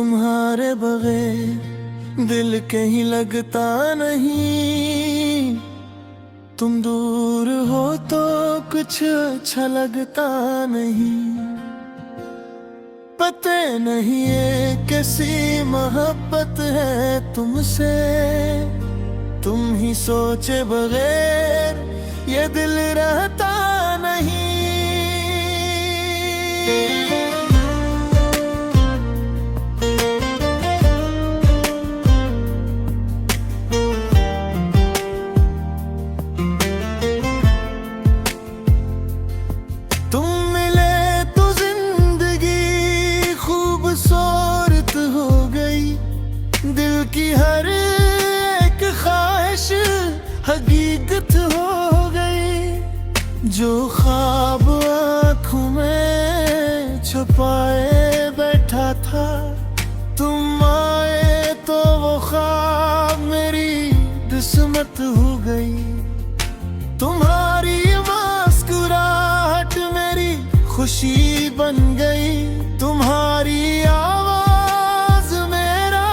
तुम्हारे बगैर दिल कहीं लगता नहीं। तुम दूर हो तो कुछ अच्छा लगता नहीं। पता नहीं ये कैसी मोहब्बत है तुमसे। तुम ही सोचे बगैर ये दिल रहता नहीं। तुम मिले तो जिंदगी खूबसूरत हो गई। दिल की हर एक ख्वाहिश हकीकत हो गई। जो ख्वाब आँखों में छुपाए बैठा था, तुम आए तो वो ख्वाब मेरी किस्मत हो गई। तुम्हारी मुस्कुराहट मेरी खुशी बन गई। तुम्हारी आवाज मेरा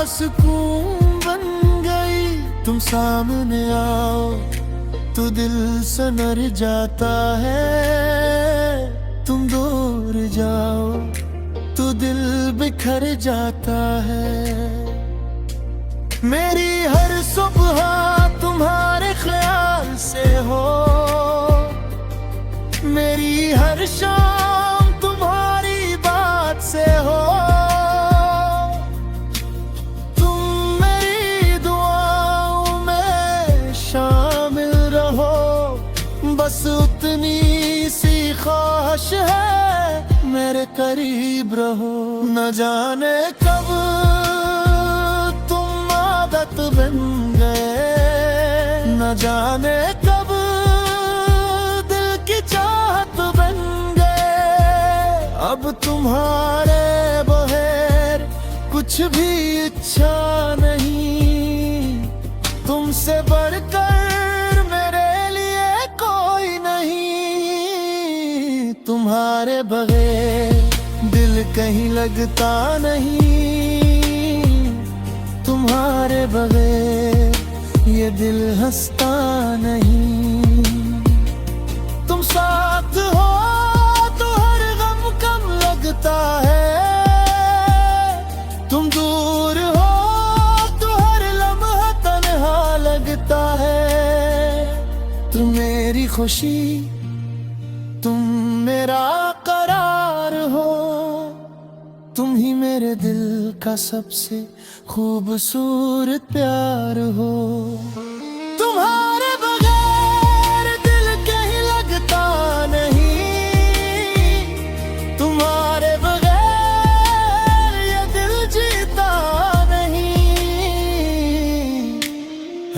सुकून बन गई। तुम सामने आओ तो दिल सनर जाता है। तुम दूर जाओ तो दिल बिखर जाता है। मेरी हर सुबह तुम्हारे ख्याल से हो। मेरी हर शाम तुम्हारी बात से हो। तुम मेरी दुआओं में शामिल रहो। बस उतनी सी ख्वाहिश है मेरे करीब रहो। न जाने कब तुम आदत बन गए। न जाने कब दिल की चाहत बन गए। अब तुम्हारे बगैर कुछ भी इच्छा नहीं। तुमसे बढ़कर मेरे लिए कोई नहीं। तुम्हारे बगैर दिल कहीं लगता नहीं। तुम्हारे बगैर ये दिल हंसता नहीं। तुम साथ हो तो हर गम कम लगता है। तुम दूर हो तो हर लम्हा तन्हा लगता है। तुम मेरी खुशी, तुम मेरा करार हो। तुम ही मेरे दिल का सबसे खूबसूरत प्यार हो। तुम्हारे बगैर दिल कहीं लगता नहीं। तुम्हारे बगैर ये दिल जीता नहीं।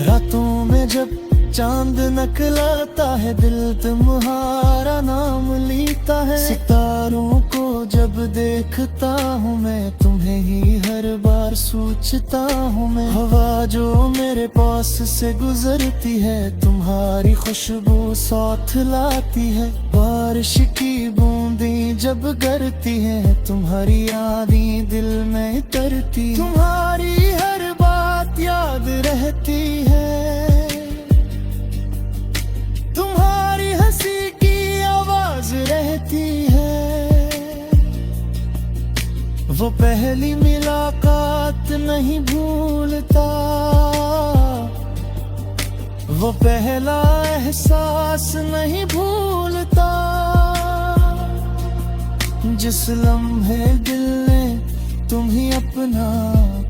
रातों में जब चांद निकलता है, दिल तुम्हारा नाम लेता है। सितारों को जब देखता हूँ मैं, तुम्हें ही हर बार सोचता हूँ मैं। हवा जो मेरे पास से गुजरती है, तुम्हारी खुशबू साथ लाती है। बारिश की बूंदें जब गिरती है, तुम्हारी यादें दिल में तरती। तुम्हारी हर बात याद रहती है। तुम्हारी हंसी की आवाज रहती है। वो पहली मुलाकात नहीं भूलता। वो पहला एहसास नहीं भूलता। जिस लम्हे दिल ने तुम ही अपना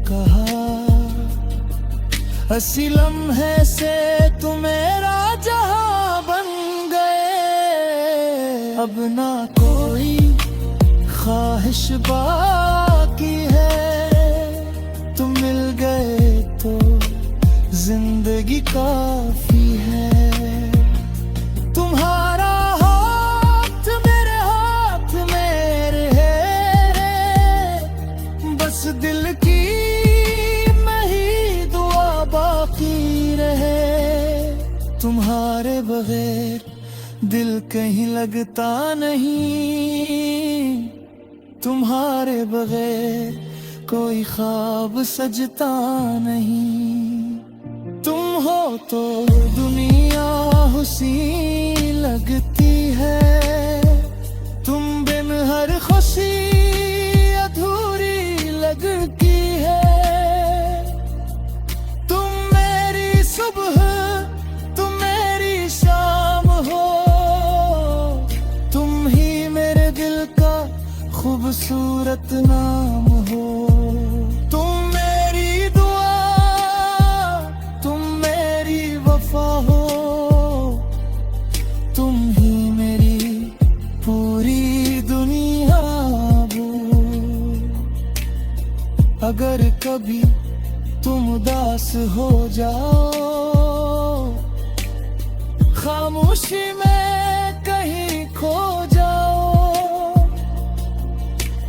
कहा, हंसी लम्हे से तुम मेरा जहां बन गए। अब ना कोई ख्वाहिश बाकी है। तुम मिल गए तो जिंदगी काफी है। तुम्हारा हाथ मेरे हाथ में रहे। बस दिल की मैं ही दुआ बाकी रहे। तुम्हारे बगैर दिल कहीं लगता नहीं। तुम्हारे बगैर कोई ख्वाब सजता नहीं। तुम हो तो दुनिया हुस्न लगती है, तुम बिन हर खुशी अधूरी लगती है। तुम मेरी सुबह, तुम मेरी शाम हो, तुम ही मेरे दिल का खूबसूरत नाम हो। तुम मेरी दुआ, तुम मेरी वफा हो, तुम ही मेरी पूरी दुनिया हो। अगर कभी तुम उदास हो जाओ, खामोशी में कहीं खो जाओ,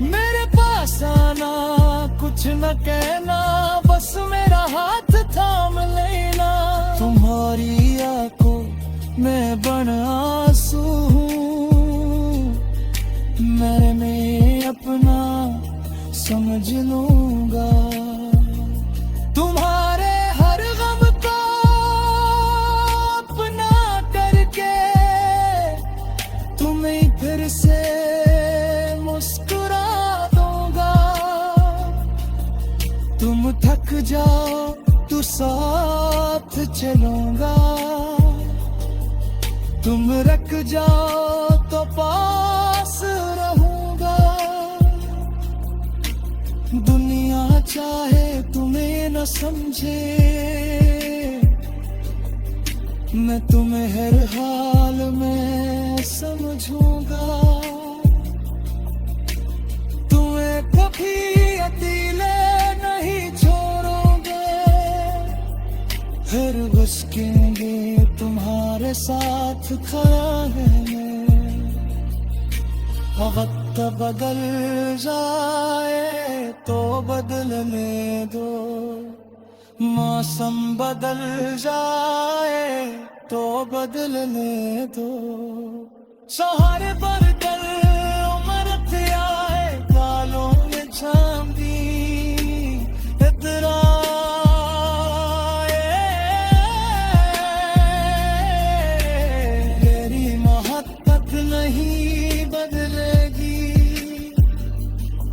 मेरे पास आना, कुछ न कहना, बस मेरा हाथ थाम लेना। तुम्हारी आंखों में बन आंसू हूँ, मैंने अपना समझ लूंगा। तुम्हारे हर गम को अपना करके तुम्हें फिर से मुस्कुरा दूंगा। तुम थक जाओ तो साथ चलूंगा, तुम रख जाओ तो पास रहूंगा। दुनिया चाहे तुम्हें न समझे, मैं तुम्हें हर हाल में समझूंगा। तुम्हें कभी अकेले नहीं छोड़ूंगे, हर मुश्किलेंगे तुम्हारे साथ खड़ा है मैं। वक्त बदल जाए तो बदलने दो, मौसम बदल जाए तो बदलने दो। सहारे पर कल उम्र आए, कालों में झांकी इतराए। तेरी मोहब्बत नहीं बदलेगी,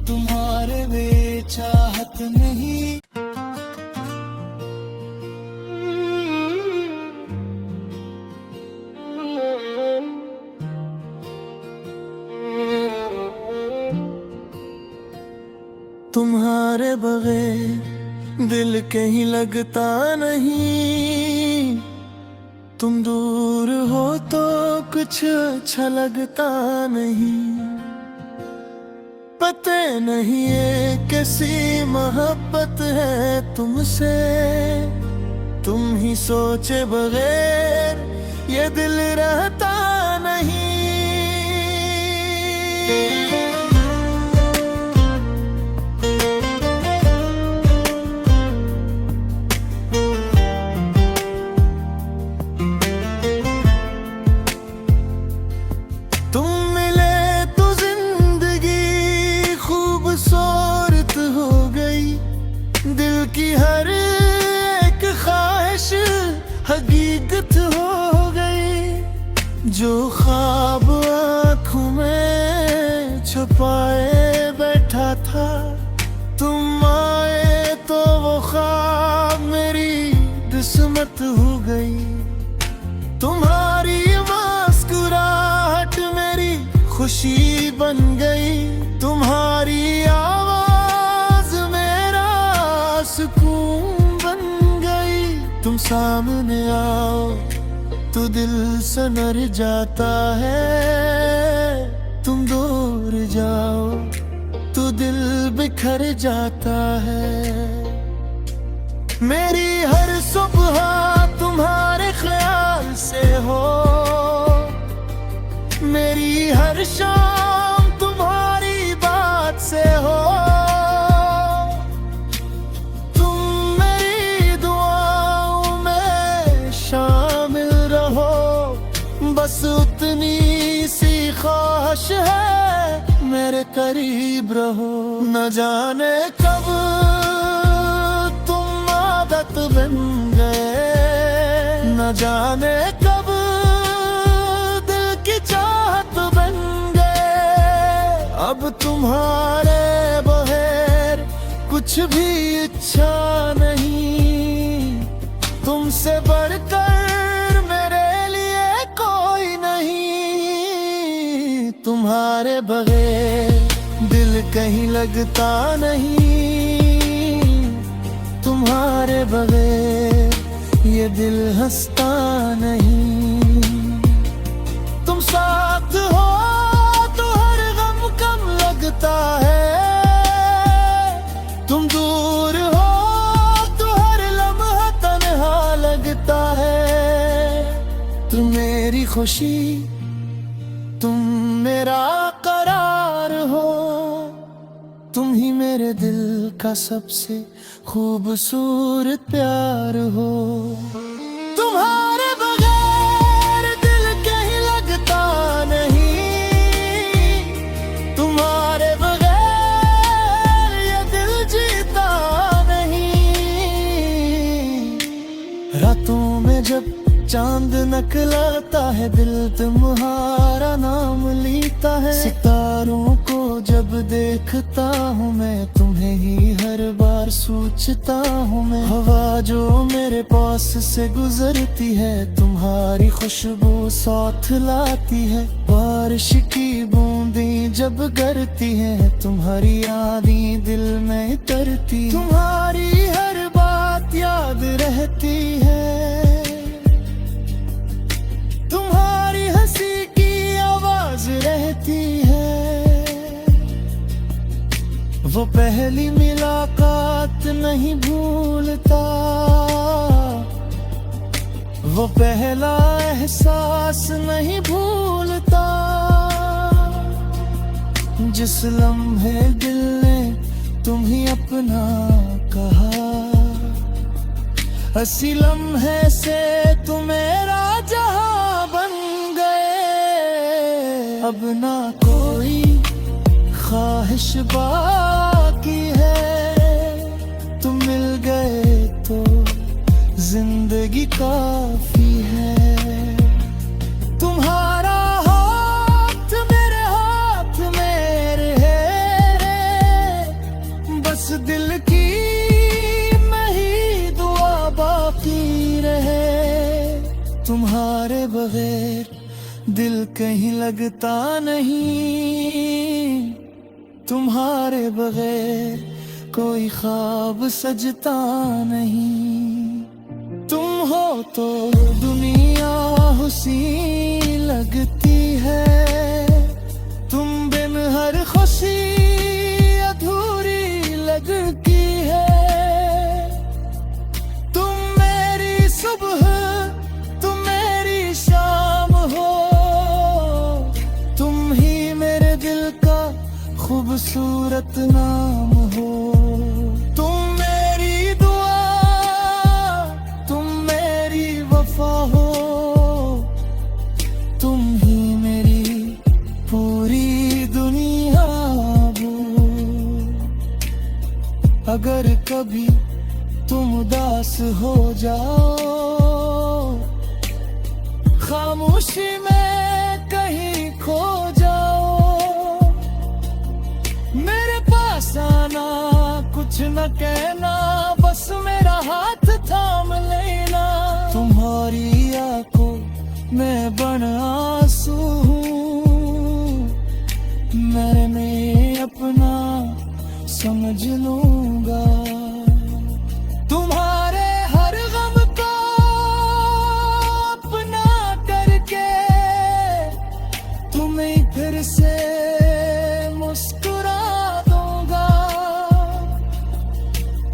तुम्हारे बेचाहत नहीं। तुम्हारे बगैर दिल कहीं लगता नहीं, तुम दूर हो तो कुछ अच्छा लगता नहीं। पता नहीं ये कैसी मोहब्बत है तुमसे, तुम ही सोचे बगैर ये दिल रहता नहीं। तुम मिले तो जिंदगी खूबसूरत हो गई, दिल की हर एक ख्वाहिश हकीकत हो गई। जो ख्वाब आँखों में छुपाए बैठा था, तुम आए तो वो ख्वाब मेरी किस्मत हो गई। तुम्हारी मुस्कुराहट मेरी खुशी बन गई, तुम्हारी आवाज मेरा सुकून बन गई। तुम सामने आओ तो दिल सनर जाता है, तुम दूर जाओ तो दिल बिखर जाता है। मेरी हर सुबह तुम्हारे ख्याल से हो, मेरी हर शाम तुम्हारी बात से हो। तुम मेरी दुआओं में शामिल रहो, बस उतनी सी ख्वाहिश है मेरे करीब रहो। न जाने कब अब तुम आदत बन गए, न जाने कब दिल की चाहत बन गए। अब तुम्हारे बगैर कुछ भी इच्छा नहीं, तुमसे बढ़कर मेरे लिए कोई नहीं। तुम्हारे बगैर दिल कहीं लगता नहीं, तुम्हारे बगैर ये दिल हंसता नहीं। तुम साथ हो तो हर गम कम लगता है, तुम दूर हो तो हर लम्हा तन्हा लगता है। तुम मेरी खुशी, तुम मेरा करार हो, तुम ही मेरे दिल का सबसे खूबसूरत प्यार हो। तुम्हारे बगैर दिल कहीं लगता नहीं, तुम्हारे बगैर ये दिल जीता नहीं। रातों में जब चांद नकलाता है, दिल तुम्हारा नाम लेता है। सितारों को जब देखता हूँ मैं, तुम्हें ही हर बार सोचता हूँ मैं। हवा जो मेरे पास से गुजरती है, तुम्हारी खुशबू साथ लाती है। बारिश की बूंदें जब गिरती है, तुम्हारी यादें दिल में उतरती। तुम्हारी हर बात याद रहती है, तुम्हारी हंसी की आवाज रहती है। वो पहली मुलाकात नहीं भूलता, वो पहला एहसास नहीं भूलता। जिस लम्हे दिल ने तुम ही अपना कहा, हसी लम्हे से तुम मेरा जहां बन गए। अब ना कोई ख्वाहिश बाकी है, तुम मिल गए तो जिंदगी काफी है। तुम्हारा हाथ मेरे हाथ में है, बस दिल की दुआ बाकी रहे। तुम्हारे बगैर दिल कहीं लगता नहीं, तुम्हारे बगैर कोई ख्वाब सजता नहीं। तुम हो तो दुनिया हुस्न लगती है, तुम बिन हर खुशी अधूरी लगती है। तुम मेरी सुबह, तुम मेरी शाम हो, तुम ही मेरे दिल का खूबसूरत नाम हो। तुम मेरी दुआ, तुम मेरी वफा हो, तुम ही मेरी पूरी दुनिया हो। अगर कभी तुम उदास हो जाओ, खामोशी में कहीं खो जाओ, मेरे पास आना, कुछ न कहना, बस मेरा हाथ थाम लेना। तुम्हारी आंखों में बन आंसू हूँ, मैंने अपना समझ लूंगा। तुम्हारे हर गम को अपना करके, तुम्हें फिर से मुस्कुरा दूंगा।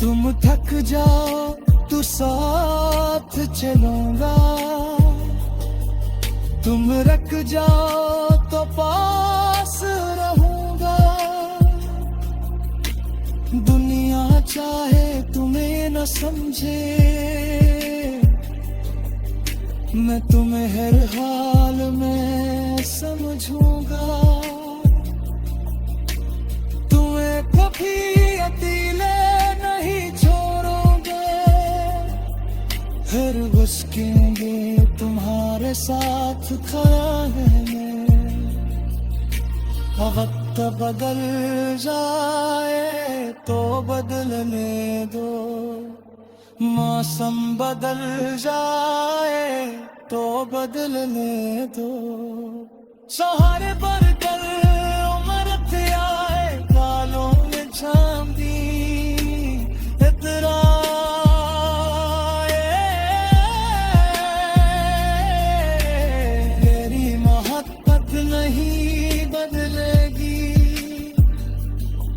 तुम थक जाओ तो साथ चलूंगा, तुम रख जाओ तो पास रहूंगा। दुनिया चाहे तुम्हें न समझे, मैं तुम्हें हर हाल में समझूंगा। तुम्हें कभी अकेले उसके तुम्हारे साथ खड़ा है मैं। वक्त बदल जाए तो बदलने दो, मौसम बदल जाए तो बदलने दो। सहारे पर कल उम्र आए, बालों में चांदी इतराए। मेरी मोहब्बत नहीं बदलेगी,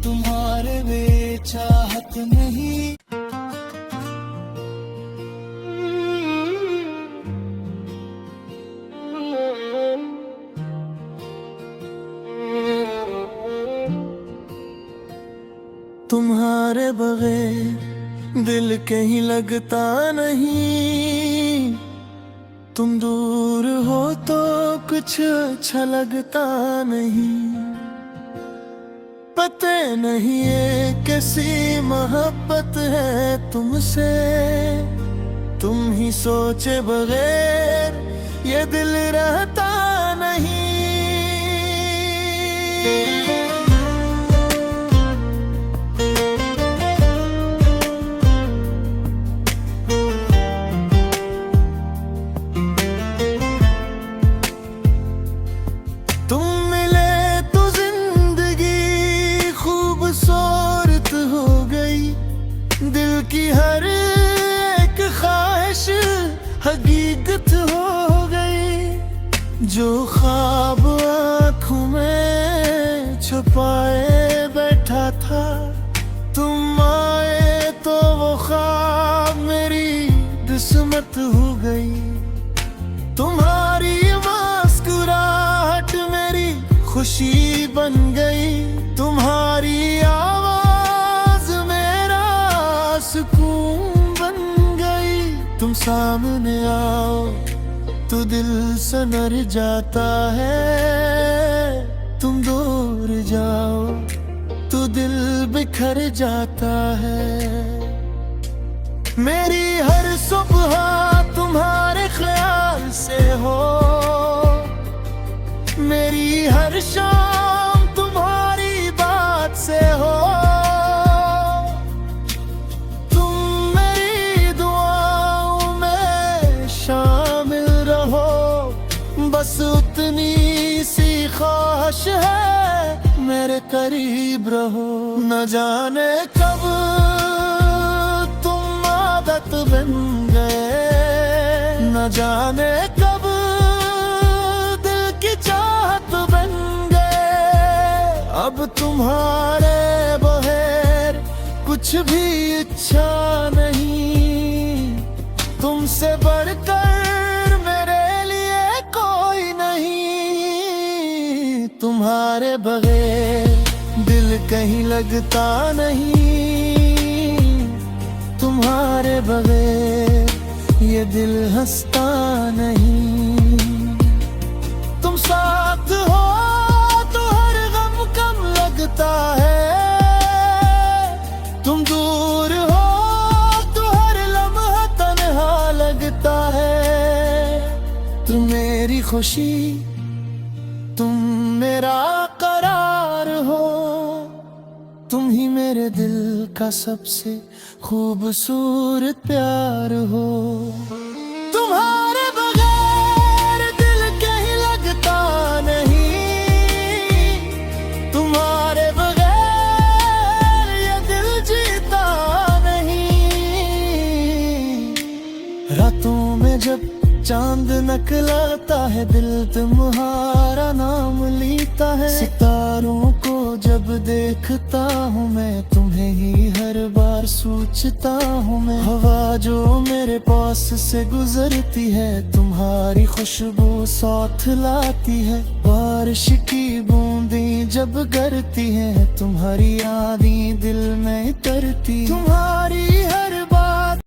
तुम्हारे में चाहत नहीं। तुम्हारे बगैर दिल कहीं लगता नहीं, तुम दूर हो तो कुछ अच्छा लगता नहीं। पता नहीं ये कैसी मोहब्बत है तुमसे, तुम ही सोचे बगैर ये दिल रहता नहीं। की हर एक ख्वाहिश हकीकत हो गई, जो ख्वाब आँखों में छुपाए बैठा था। तुम आए तो वो ख्वाब मेरी किस्मत हो गई। तुम्हारी मुस्कुराहट मेरी खुशी बन गई, तुम्हारी सुकून बन गई। तुम सामने आओ तो दिल सनर जाता है, तुम दूर जाओ तो दिल बिखर जाता है। मेरी हर सुबह तुम्हारे ख्याल से हो, मेरी हर शाम तुम्हारी बात से हो। बस उतनी सी ख्वाहिश है मेरे करीब रहो। न जाने कब तुम आदत बन गए, न जाने कब दिल की चाहत बन गए। अब तुम्हारे बगैर कुछ भी इच्छा नहीं, तुमसे बढ़कर तुम्हारे बगैर दिल कहीं लगता नहीं, तुम्हारे बगैर ये दिल हंसता नहीं। तुम साथ हो तो हर गम कम लगता है, तुम दूर हो तो हर लम्हा तन्हा लगता है। तुम मेरी खुशी, तुम मेरा करार हो, तुम ही मेरे दिल का सबसे खूबसूरत प्यार हो। तुम्हारे बगैर दिल कहीं लगता नहीं, तुम्हारे बगैर ये दिल जीता नहीं। रातों में जब चांद नकलाता है, दिल तुम्हारा नाम लेता है। सितारों को जब देखता हूँ मैं, तुम्हें ही हर बार सोचता हूँ मैं। हवा जो मेरे पास से गुजरती है, तुम्हारी खुशबू साथ लाती है। बारिश की बूंदें जब गिरती है, तुम्हारी यादें दिल में तरती। तुम्हारी हर